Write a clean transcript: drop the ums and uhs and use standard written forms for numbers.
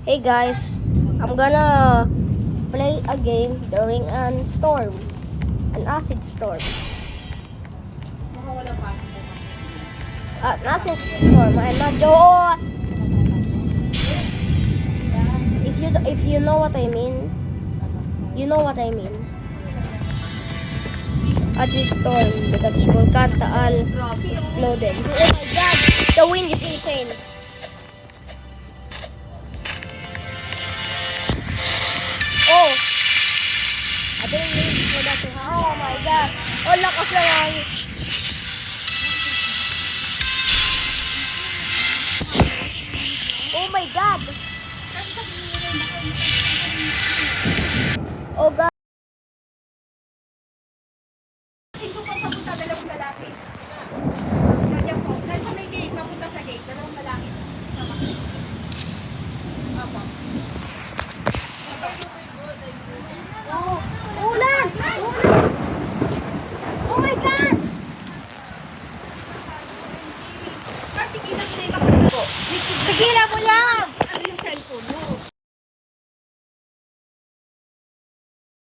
Hey guys, I'm gonna play a game during an storm, an acid storm. An acid storm. I'm not sure if you know what I mean. You know what I mean. Acid storm because Volcan Taal exploded. Oh my God, the wind is insane. Oh, I didn't mean for that to happen. Oh my God. Oh, lakas na lang. Oh my God. Oh God. Ito pa papunta, dalawang lalaki. Nandiyan po. Nasa may gate, papunta sa gate. Dalawang lalaki. Tama. Apo. Oh, ulan! Ulan! Oh my God! Tigilan mo na yung papunta ko. Tigilan mo yan!